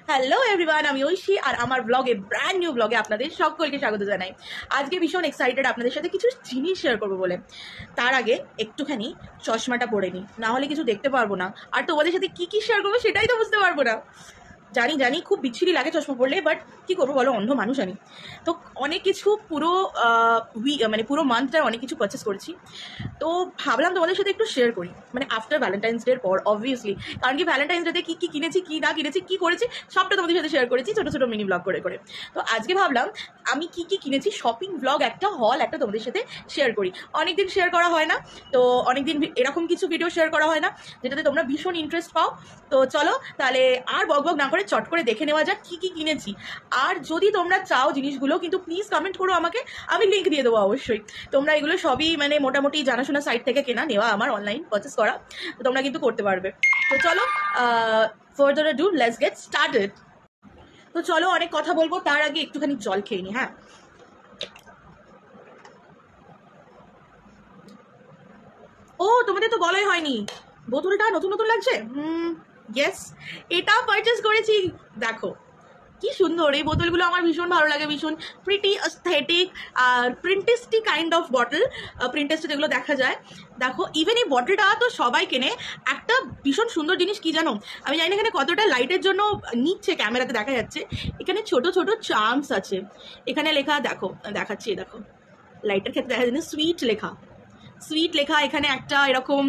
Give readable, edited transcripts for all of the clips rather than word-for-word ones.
Hello everyone, আমি ঐশী আর আমার ব্লগে ব্র্যান্ড নিউ ব্লগে আপনাদের সকলকে স্বাগত জানাই। আজকে ভীষণ এক্সাইটেড আপনাদের সাথে কিছু জিনিস শেয়ার করবো বলে। তার আগে একটুখানি চশমাটা পরে নিই, না হলে কিছু দেখতে পারবো না, আর তোমাদের সাথে কি কি শেয়ার করবো সেটাই তো বুঝতে পারবো না। জানি জানি খুব বিচ্ছিরি লাগে চশমা পড়লে, বাট কী করবো বলো, অন্ধ মানুষ আমি। তো অনেক কিছু পুরো পুরো মান্থটায় অনেক কিছু পারচেস করেছি, তো ভাবলাম তোমাদের সাথে একটু শেয়ার করি, মানে আফটার ভ্যালেন্টাইন্স ডের পর অবভিয়াসলি। কারণ কি ভ্যালেন্টাইন্স ডেতে কী কী কিনেছি, কী না কিনেছি, কী করেছি, সবটা তোমাদের সাথে শেয়ার করেছি ছোটো ছোটো মিনি ব্লগ করে করে। তো আজকে ভাবলাম আমি কী কী কিনেছি, শপিং ব্লগ একটা হল একটা তোমাদের সাথে শেয়ার করি। অনেকদিন শেয়ার করা হয় না, তো অনেকদিন এরকম কিছু ভিডিও শেয়ার করা হয় না যেটাতে তোমরা ভীষণ ইন্টারেস্ট পাও। তো চলো তাহলে আর বক বক না করে চট করে দেখে নেওয়া যাক কী কী কিনেছি। আর যদি তোমরা চাও জিনিসগুলো, কিন্তু প্লিজ কমেন্ট করো আমাকে, আমি লিঙ্ক দিয়ে দেবো অবশ্যই। তোমরা এগুলো সবই মানে মোটামুটি জানাশোনা সাইট থেকে কেনা নেওয়া, আমার অনলাইন পারচেস করা, তো তোমরা কিন্তু করতে পারবে। তো চলো further do let's get started. তো চলো অনেক কথা বলবো, তার আগে একটুখানি জল খেয়ে নি। হ্যাঁ, ও তোমাদের তো বলাই হয়নি, বোতলটা নতুন নতুন লাগছে। ইয়েস, এটা পারচেস করেছি। দেখো কি সুন্দর এই বোতলগুলো, আমার ভীষণ ভালো লাগে, ভীষণ প্রিটি অ্যাস্থেটিক আর প্রিন্টেস্টি কাইন্ড অফ বটল। প্রিন্টেস্টে যেগুলো দেখা যায়, দেখো ইভেন এই বটলটা তো সবাই কেনে। একটা ভীষণ সুন্দর জিনিস কি জানো, আমি জানি না এখানে কতটা লাইটের জন্য নিচ্ছে, ক্যামেরাতে দেখা যাচ্ছে, এখানে ছোট ছোট চার্মস আছে। এখানে লেখা দেখো, দেখাচ্ছি, দেখো লাইটের ক্ষেত্রে দেখা যায় সুইট লেখা, সুইট লেখা। এখানে একটা এরকম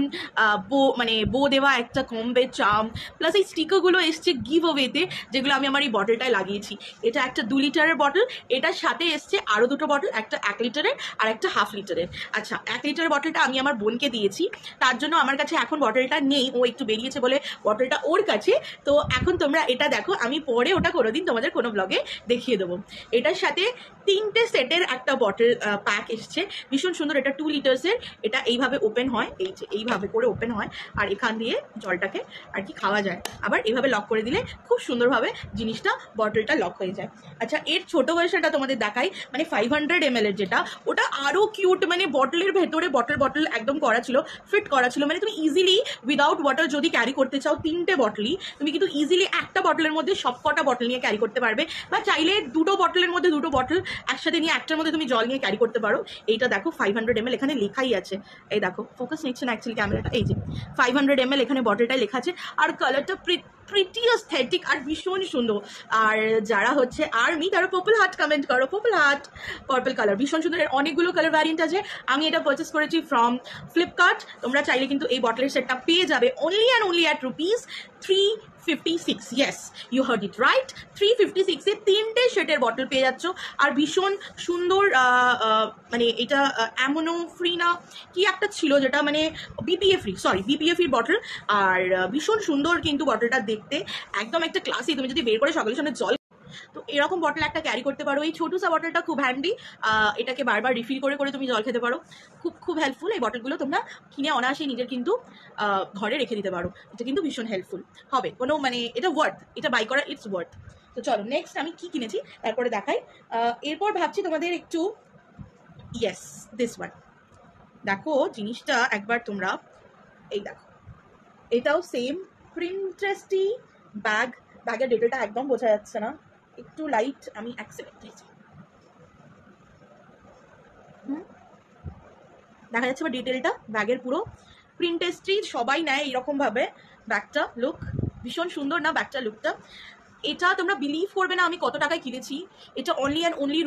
বো দেওয়া একটা কম্বে চার্ম, প্লাস এই স্টিকারগুলো এসছে গিভ অওয়েতে, যেগুলো আমি আমার এই বটলটায় লাগিয়েছি। এটা একটা 2 লিটারের বটল, এটার সাথে এসছে আরও দুটো বটল, একটা 1 লিটারের আর একটা 1/2 লিটারের। আচ্ছা, 1 লিটারের বটলটা আমি আমার বোনকে দিয়েছি, তার জন্য আমার কাছে এখন বটলটা নেই, ও একটু বেরিয়েছে বলে বটলটা ওর কাছে। তো এখন তোমরা এটা দেখো, আমি পরে ওটা কোনোদিন তোমাদের কোনো ব্লগে দেখিয়ে দেবো। এটার সাথে 3টে সেটের একটা বটল প্যাক এসছে, ভীষণ সুন্দর। এটা 2 লিটার্সের, এটা এইভাবে ওপেন হয়, এই যে এইভাবে করে ওপেন হয়, আর এখান দিয়ে জলটাকে আর কি খাওয়া যায়। আবার এইভাবে লক করে দিলে খুব সুন্দরভাবে জিনিসটা বটলটা লক হয়ে যায়। আচ্ছা, এর ছোট ভার্সনটা তোমাদের দেখাই, মানে 500 ml এর যেটা, ওটা আরও কিউট। মানে বটলের ভেতরে বটল একদম করা ছিল, ফিট করা ছিল, মানে তুমি ইজিলি উইদাউট ওয়াটার যদি ক্যারি করতে চাও 3টে বটলই, তুমি কিন্তু ইজিলি একটা বটলের মধ্যে সব কটা বটল নিয়ে ক্যারি করতে পারবে, বা চাইলে দুটো বটলের মধ্যে দুটো বটল একসাথে নিয়ে একটার মধ্যে তুমি জল নিয়ে ক্যারি করতে পারো। এইটা দেখো 500 ml, এখানে লেখাই আছে, এই দেখো ফোকাস নিচ্ছে না অ্যাকচুয়ালি ক্যামেরাটা, এই যে 500 ml এখানে বটলটাই লেখা আছে। আর কালারটা প্রিটি অ্যাস্থেটিক আর ভীষণ সুন্দর। আর যারা হচ্ছে আর্মি তারা পার্পল হার্ট কমেন্ট করো, পার্পল হার্ট, পার্পল কালার ভীষণ সুন্দর। এর অনেকগুলো কালার ভ্যারিয়েন্ট আছে। আমি এটা পারচেস করেছি ফ্রম ফ্লিপকার্ট। তোমরা চাইলে কিন্তু এই বটলের সেটটা পেয়ে যাবে only and only at ₹356। Yes, you heard it right, 356-এ 3টে শেটের বটল পেয়ে যাচ্ছ। আর ভীষণ সুন্দর, মানে এটা অ্যামোনো ফ্রি না কি একটা ছিল, যেটা মানে BPA free, sorry BPA free bottle. আর ভীষণ সুন্দর কিন্তু বটলটা দেখতে, একদম একটা ক্লাসি। তুমি যদি বের করে সকালের সামনে জল, তো এরকম বটল একটা ক্যারি করতে পারো। এই ছোটো সা বটলটা খুব হ্যান্ডি, এটাকে বারবার রিফিল করে করে তুমি জল খেতে পারো, খুব খুব হেল্পফুল। এই বটলগুলো তোমরা কিনে অনায়াসেই নিজের কিন্তু ঘরে রেখে দিতে পারো, এটা কিন্তু ভীষণ হেল্পফুল হবে। কোনো মানে এটা ওয়ার্থ, এটা বাই করা ইটস ওয়ার্থ। তো চলো নেক্সট আমি কি কিনেছি তারপরে দেখাই। এরপর ভাবছি তোমাদের একটু, ইয়েস দিস ওয়ান, দেখো জিনিসটা একবার তোমরা, এই দেখো, এটাও সেম প্রিন্টেস্টি ব্যাগের ডিটেলটা একদম বোঝা যাচ্ছে না, একটু লাইট, আমি অ্যাক্সেপ্ট দিয়েছি, দেখা যাচ্ছে বা ডিটেলটা ব্যাগের পুরো প্রিন্টেস্ট্রি, সবাই নেয় এইরকমভাবে ব্যাগটা। লুক ভীষণ সুন্দর না ব্যাগটা, লুকটা। এটা তোমরা বিলিভ করবে না আমি কত টাকায় কিনেছি। এটা অনলি অ্যান্ড অনলি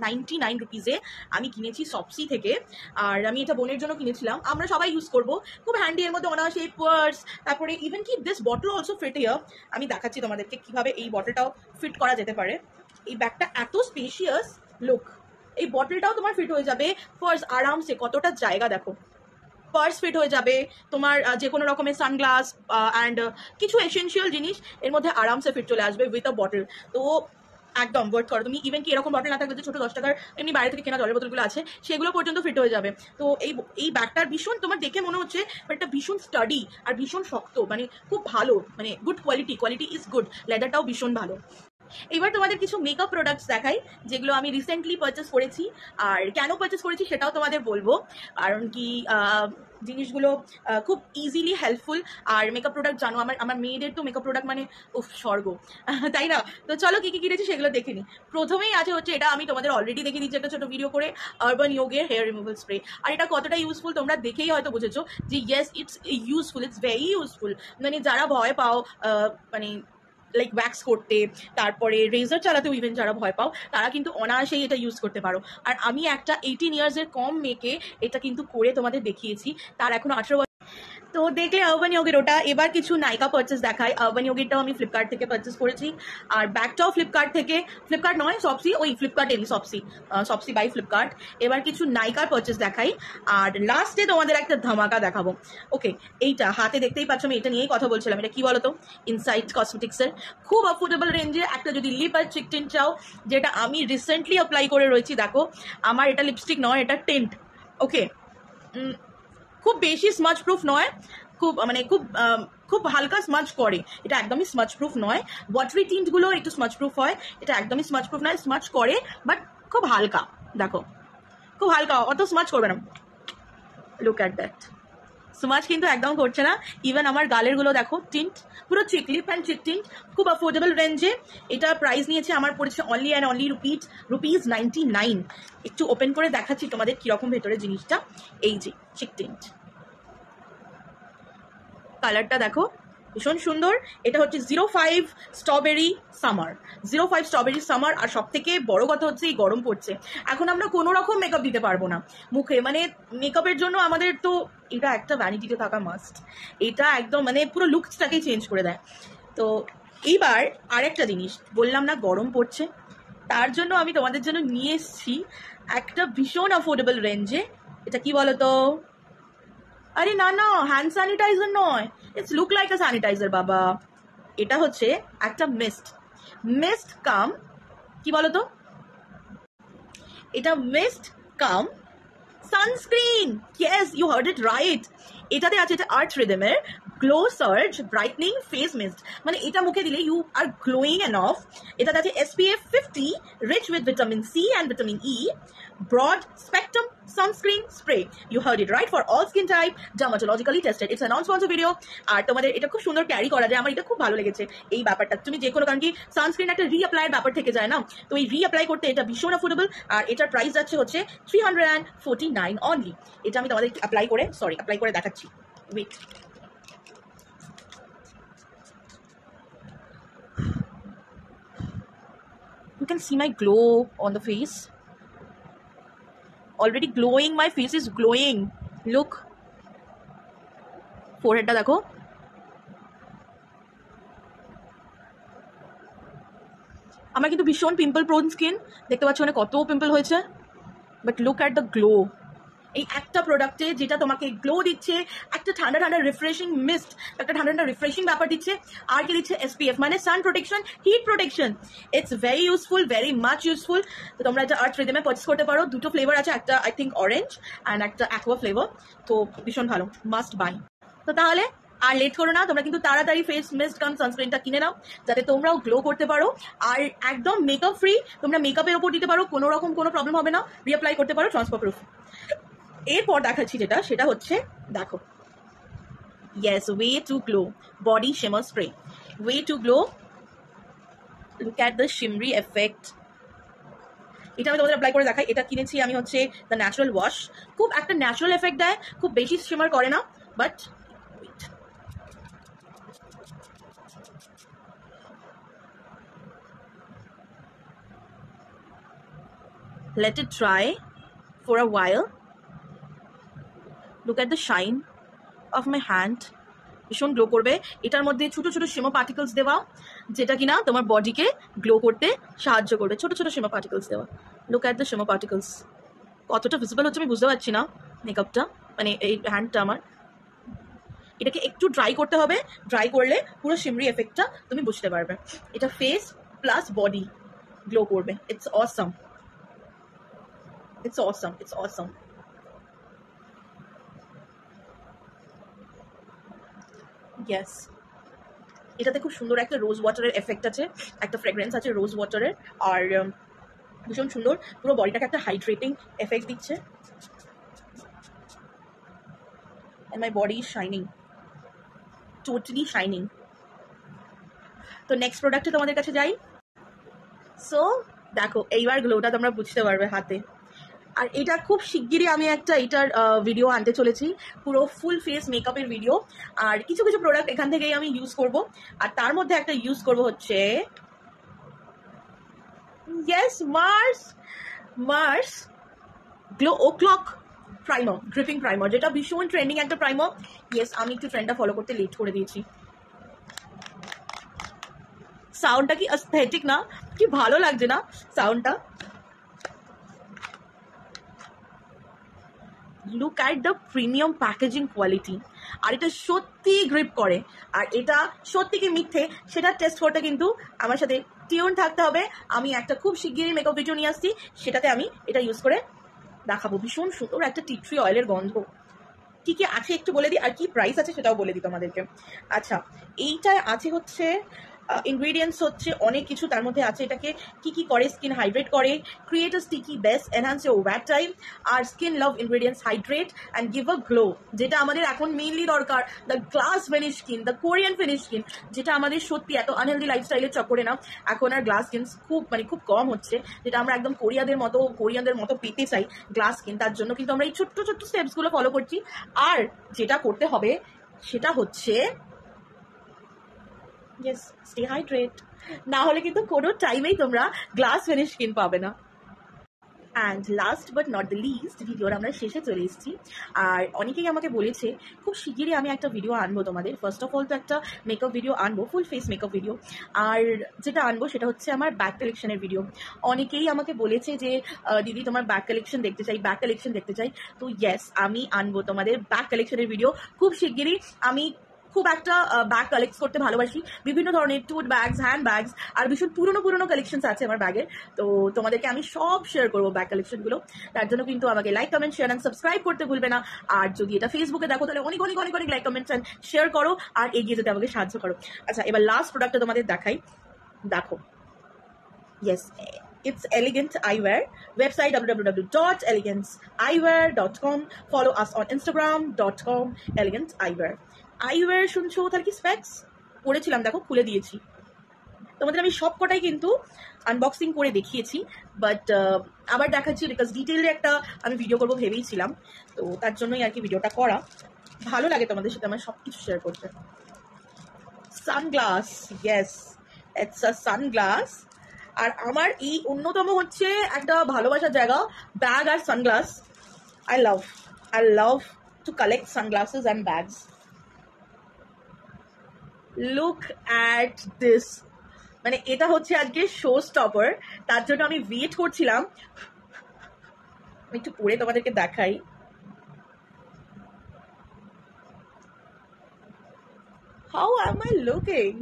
₹99 আমি কিনেছি সপসি থেকে। আর আমি এটা বোনের জন্য কিনেছিলাম, আমরা সবাই ইউজ করবো, খুব হ্যান্ডি। এর মধ্যে অনায়াসে পার্স, তারপরে ইভেন কি this bottle also fit here. আমি দেখাচ্ছি তোমাদেরকে কিভাবে এই বটলটাও ফিট করা যেতে পারে। এই ব্যাগটা এত স্পেশিয়াস, লুক, এই বটলটাও তোমার ফিট হয়ে যাবে। পার্স আরামসে, কতটা জায়গা দেখো, পার্স ফিট হয়ে যাবে তোমার, যে কোনো রকমের সানগ্লাস অ্যান্ড কিছু এসেনশিয়াল জিনিস এর মধ্যে আরামসে ফিট চলে আসবে উইথ আ বটল। তো একদম ওয়ার্থ করো। তুমি ইভেন কি এরকম বটল না থাকবে, যে ছোটো 10 টাকার এমনি বাইরে থেকে কেনা জলের বোতলগুলো আছে, সেগুলো পর্যন্ত ফিট হয়ে যাবে। তো এই ব্যাগটার ভীষণ, তোমার দেখে মনে হচ্ছে একটা ভীষণ স্টাডি আর ভীষণ শক্ত, মানে খুব ভালো, মানে গুড কোয়ালিটি ইজ গুড। লেদারটাও ভীষণ ভালো। এবার তোমাদের কিছু মেকআপ প্রোডাক্টস দেখাই যেগুলো আমি রিসেন্টলি পারচেস করেছি, আর কেন পারচেস করেছি সেটাও তোমাদের বলবো। কারণ কি জিনিসগুলো খুব ইজিলি হেল্পফুল। আর মেকআপ প্রোডাক্ট জানো, আমার আমার মেয়েদের তো মেকআপ প্রোডাক্ট মানে উফ স্বর্গ, তাই না? তো চলো কি কি কিনেছি সেগুলো দেখে নিই। প্রথমেই আছে হচ্ছে, এটা আমি তোমাদের অলরেডি দেখে দিচ্ছি একটা ছোট ভিডিও করে, আরবান ইয়োগের হেয়ার রিমুভাল স্প্রে। আর এটা কতটা ইউজফুল তোমরা দেখেই হয়তো বুঝেছো যে yes it's useful, it's very useful. মানে যারা ভয় পাও মানে লাইক ওয়্যাক্স করতে, তারপরে রেজার চালাতেও ইভেন যারা ভয় পাও, তারা কিন্তু অনায়াসেই এটা ইউজ করতে পারো। আর আমি একটা 18 ইয়ার্সের কম মেয়েকে এটা কিন্তু করে তোমাদের দেখিয়েছি, তার এখন 18 বছর। তো দেখলে আরবান ইয়োগের ওটা। এবার কিছু নাইকা পারচেস দেখাই। আরবান ইয়োগেরটাও আমি ফ্লিপকার্ট থেকে পারচেস করেছি, আর ব্যাগটাও ফ্লিপকার্ট থেকে, ফ্লিপকার্ট নয় সপসি, ওই ফ্লিপকার্টেরই সপসি বাই ফ্লিপকার্ট। এবার কিছু নাইকার পারচেস দেখাই, আর লাস্টে তোমাদের একটা ধামাকা দেখাবো। ওকে, এইটা হাতে দেখতেই পাচ্ছ, আমি এটা নিয়েই কথা বলছিলাম। এটা কি বলতো, ইনসাইড কসমেটিক্সের খুব অ্যাফোর্ডেবল রেঞ্জে একটা যদি লিপ আর চিক টিন্ট চাও, যেটা আমি রিসেন্টলি অ্যাপ্লাই করে রয়েছি। দেখো আমার এটা লিপস্টিক নয়, এটা টিন্ট। ওকে, খুব বেশি স্মাচ প্রুফ নয়, খুব মানে খুব হালকা স্মাচ করে, এটা একদমই স্মাচ প্রুফ নয়। ওয়াটারি টিন্টগুলো একটু স্মাচ প্রুফ হয়, এটা একদমই স্মাচ প্রুফ নয়, স্মাচ করে বাট খুব হালকা। দেখো খুব হালকা, অত স্মাচ করবে না। লুক অ্যাট দ্যাট, স্মাচ কিন্তু একদম করছে না। ইভেন আমার গালের গুলো দেখো টিন্ট, পুরো চিক লিপ অ্যান্ড চিক টিন্ট, খুব অ্যাফোর্ডেবল রেঞ্জে। এটা প্রাইস নিয়েছে আমার পড়েছে অনলি অ্যান্ড অনলি রুপিস 99। একটু ওপেন করে দেখাচ্ছি তোমাদের কিরকম ভেতরে জিনিসটা। এই যে চিক টিন্ট, কালারটা দেখো ভীষণ সুন্দর। এটা হচ্ছে 05 স্ট্রবেরি সামার, 05 স্ট্রবেরি সামার। আর সব থেকে বড় কথা হচ্ছে এই গরম পড়ছে, এখন আমরা কোনো রকম মেকআপ দিতে পারবো না মুখে। মানে মেকআপের জন্য আমাদের তো এটা একটা ভ্যানিটিতে থাকা মাস্ট। এটা একদম মানে পুরো লুকসটাকেই চেঞ্জ করে দেয়। তো এইবার আরেকটা জিনিস বললাম না, গরম পড়ছে, তার জন্য আমি তোমাদের জন্য নিয়ে এসেছি একটা ভীষণ অ্যাফোর্ডেবল রেঞ্জে। এটা কি বলতো, আরে না না, হ্যান্ড স্যানিটাইজার নয়, it's look like a sanitiser বাবা। এটা হচ্ছে একটা মিস্ট কাম, কি বলতো, এটা mist cum sunscreen. Yes, you heard it right. এটাতে আছে, এটা আর্থ রিদমের glow surge brightening face mist. মানে এটা মুখে দিলে ইউ আর গ্লোয়িং এনফ। এটাতে আছে SPF 50, rich with vitamin C and vitamin E, broad spectrum sunscreen spray. You heard it right, for all skin type, dermatologically tested. It's a non sponsor video. আর তোমাদের এটা খুব সুন্দর carry করা যায়, আমার এটা খুব ভালো লেগেছে এই ব্যাপারটা। তুমি যে কোনো, কারণ কি সানস্ক্রিন একটা রিঅ্যাপ্লাইয়ের ব্যাপার থেকে যায় না, তো এই রিঅ্যাপ্লাই করতে এটা ভীষণ অ্যাফোর্ডেবল। আর এটার প্রাইস যাচ্ছে হচ্ছে 349 অনলি। এটা আমি তোমাদের অ্যাপ্লাই করে দেখাচ্ছি। Wait, you can see my glow on the face, already glowing, my face is glowing, look, forehead টা দেখো, আমার কিন্তু ভীষণ পিম্পল প্রোন স্কিন, দেখতে পাচ্ছ মানে কত পিম্পল হয়েছে, but look at the glow. এই একটা প্রোডাক্টে যেটা তোমাকে গ্লো দিচ্ছে, একটা ঠান্ডা ঠান্ডা রিফ্রেশিং মিস্ট, একটা ঠান্ডা ঠান্ডা রিফ্রেশিং ব্যাপার দিচ্ছে, আর কি দিচ্ছে SPF মানে সান protection, hit protection. It's very useful, very much useful. তো তোমরা এটা আর্থ রিদমে পারচেস করতে পারো। দুটো ফ্লেভার আছে, একটা আই থিঙ্ক অরেঞ্জ অ্যান্ড একটা অ্যাকোয়া ফ্লেভার। তো ভীষণ ভালো, মাস্ট বাই। তো তাহলে আর লেট করো না, তোমরা কিন্তু তাড়াতাড়ি ফেস মিস্ট কাম সানস্ক্রিনটা কিনে নাও, যাতে তোমরাও গ্লো করতে পারো। আর একদম মেকআপ ফ্রি, তোমরা মেকআপের ওপর দিতে পারো, কোনো রকম কোনো প্রবলেম হবে না, রিঅ্যাপ্লাই করতে পারো, ট্রান্সফার প্রুফ। এরপর দেখাচ্ছি যেটা, সেটা হচ্ছে দেখো, yes, way to glow body shimmer spray, way to glow. Look at the shimmery effect. এটা আমি তোমাদের অ্যাপ্লাই করে দেখাই। এটা কিনেছি আমি হচ্ছে দ্য ন্যাচারাল ওয়াশ। খুব একটা ন্যাচারাল এফেক্ট দেয়, খুব বেশি শিমার করে না, but let it dry for a while. Look at the shine of my hand, ভীষণ গ্লো করবে। এটার মধ্যে ছোট ছোট শিমো পার্টিকলস দেওয়া, যেটা কিনা তোমার বডিকে গ্লো করতে সাহায্য করবে। ছোট ছোট শিমো পার্টিকলস দেওয়া। লুক অ্যাট দ্য শিমো পার্টিকলস, কতটা ভিজিবল হচ্ছে আমি বুঝতে পারছি না মেকআপটা, মানে এই হ্যান্ডটা আমার। এটাকে একটু ড্রাই করতে হবে, ড্রাই করলে পুরো শিমরি এফেক্টটা তুমি বুঝতে পারবে। এটা ফেস প্লাস বডি গ্লো করবে। It's awesome, it's awesome, it's awesome. Yes. এটাতে খুব সুন্দর একটা রোজ ওয়াটারের এফেক্ট আছে, একটা ফ্রেগ্রেন্স আছে রোজ ওয়াটারের, আর ভীষণ সুন্দর পুরো বডিটাকে একটা হাইড্রেটিং এফেক্ট দিচ্ছে। and my body is shining, totally shining. তো নেক্সট প্রোডাক্টে তোমাদের কাছে যাই। সো দেখো এইবার গ্লোটা তোমরা বুঝতে পারবে হাতে। আর এটা খুব শিগগিরই আমি একটা এটার ভিডিও আনতে চলেছি, পুরো ফুল ফেস মেকআপের ভিডিও। আর কিছু কিছু প্রোডাক্ট এখান থেকেই আমি ইউজ করব, আর তার মধ্যে একটা ইউজ করব হচ্ছে মার্স গ্লো ও ক্লক প্রাইমার, ড্রিপিং প্রাইমার, যেটা ভীষণ ট্রেন্ডিং একটা প্রাইমার। ইয়েস, আমি একটু ট্রেন্ডটা ফলো করতে লেট করে দিয়েছি। সাউন্ডটা কি অ্যাস্থেটিক না, কি ভালো লাগছে না সাউন্ডটা। Look at the premium packaging quality. আর এটা সত্যি গ্রিপ করে, আর এটা সত্যি কি মিথ্যে সেটা টেস্ট করতে কিন্তু আমার সাথে টিউন থাকতে হবে। আমি একটা খুব শিগগিরই মেকআপ ভিডিও নিয়ে আসছি, সেটাতে আমি এটা ইউজ করে দেখাবো। ভীষণ সুন্দর একটা টি ট্রি অয়েলের গন্ধ। কি কি আছে একটু বলে দিই, আর কি প্রাইস আছে সেটাও বলে দিই তোমাদেরকে। আচ্ছা, এইটায় আছে হচ্ছে ইনগ্রিডিয়েন্টস হচ্ছে অনেক কিছু, তার মধ্যে আছে এটাকে কি কি করে, স্কিন হাইড্রেট করে, create a sticky base, enhance your wear time, আর skin love ingredients hydrate and give a glow, যেটা আমাদের এখন মেইনলি দরকার। The glass finish skin, the Korean finish skin, যেটা আমাদের সত্যি এত আনহেলদি লাইফস্টাইলের চক্করে না এখন আর গ্লাস স্কিন খুব কম হচ্ছে, যেটা আমরা একদম কোরিয়ানদের মতো পেতে চাই গ্লাস স্কিন। তার জন্য কিন্তু আমরা এই ছোট্ট ছোট্ট স্টেপসগুলো ফলো করছি। আর যেটা করতে হবে সেটা হচ্ছে yes, stay hydrate, না হলে কিন্তু কোনো টাইমেই তোমরা গ্লাস ফিনিশ স্কিন পাবে না। And last but not the least, ভিডিওর আমরা শেষে চলে এসেছি। আর অনেকেই আমাকে বলেছে খুব শিগগিরই আমি একটা ভিডিও আনবো তোমাদের। ফার্স্ট অফ অল তো একটা মেকআপ ভিডিও আনবো, ফুল ফেস মেকআপ ভিডিও। আর যেটা আনবো সেটা হচ্ছে আমার ব্যাক কালেকশনের ভিডিও। অনেকেই আমাকে বলেছে যে দিদি তোমার ব্যাক কালেকশন দেখতে চাই। তো ইয়েস, আমি আনবো তোমাদের ব্যাক কালেকশনের ভিডিও খুব শিগগিরই। আমি খুব একটা ব্যাগ কালেক্ট করতে ভালোবাসি, বিভিন্ন ধরনের টুট ব্যাগস, হ্যান্ড ব্যাগস, আর ভীষণ পুরনো কালেকশনস আছে আমার ব্যাগের। তো তোমাদেরকে আমি সব শেয়ার করবো ব্যাগ কালেকশনগুলো। তার জন্য কিন্তু আমাকে like, comment, share and subscribe করতে ভুলবে না। আর যদি এটা ফেসবুকে দেখো তাহলে অনেক লাইক, কমেন্টস অ্যান্ড শেয়ার করো, আর এগিয়ে যেতে আমাকে সাহায্য করো। আচ্ছা, এবার লাস্ট প্রোডাক্টটা তোমাদের দেখাই। দেখো, yes, it's Elegant Eyewear. Website www.eleganceeyewear.com. Follow us on Instagram.com Elegant Eyewear. Eyewear শুনছো, তার কি স্পেক্স পড়েছিলাম, দেখো খুলে দিয়েছি তোমাদের। আমি সব কটাই কিন্তু আনবক্সিং করে দেখিয়েছি, বাট আবার দেখাচ্ছি বিকজ ডিটেইলে একটা আমি ভিডিও করবো ভেবেইছিলাম। তো তার জন্যই আর কি ভিডিওটা করা। ভালো লাগে তোমাদের সাথে আমার সব কিছু শেয়ার করতে। Sunglass, yes, it's a sunglass. আর আমার এই অন্যতম হচ্ছে একটা ভালোবাসার জায়গা, ব্যাগ আর sunglass. I love to collect sunglasses and bags. Look at this, মানে এটা হচ্ছে আজকে শো স্টপার। তার জন্য আমি ওয়েট করছিলাম, একটু পরে তোমাদেরকে দেখাই। How am I looking?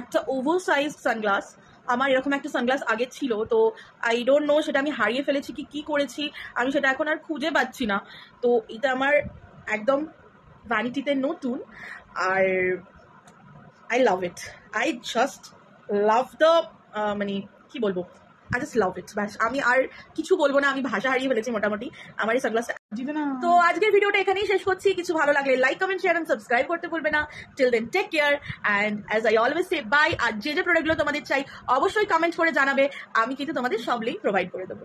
একটা ওভারসাইজ সানগ্লাস। আমার এরকম একটা সানগ্লাস আগে ছিল, তো আই ডোন্ট নো সেটা আমি হারিয়ে ফেলেছি কি করেছি, আমি সেটা এখন আর খুঁজে পাচ্ছি না। তো এটা আমার একদম ভ্যানিটিতে নতুন, আর I love it. I just love the মানে কি বলবো, আই জাস্ট লাভ ইট। ব্যাস, আমি আর কিছু বলবো না, আমি ভাষা হারিয়ে ফেলেছি মোটামুটি আমার এই সানগ্লাসটা। তো আজকের ভিডিওটা এখানেই শেষ করছি। কিছু ভালো লাগলে like, comment, share and subscribe করতে ভুলবে না। Till then take care and as I always say bye. আর যে প্রোডাক্টগুলো তোমাদের চাই অবশ্যই কমেন্ট করে জানাবে, আমি কিন্তু তোমাদের সব লিঙ্ক প্রোভাইড করে দেবো।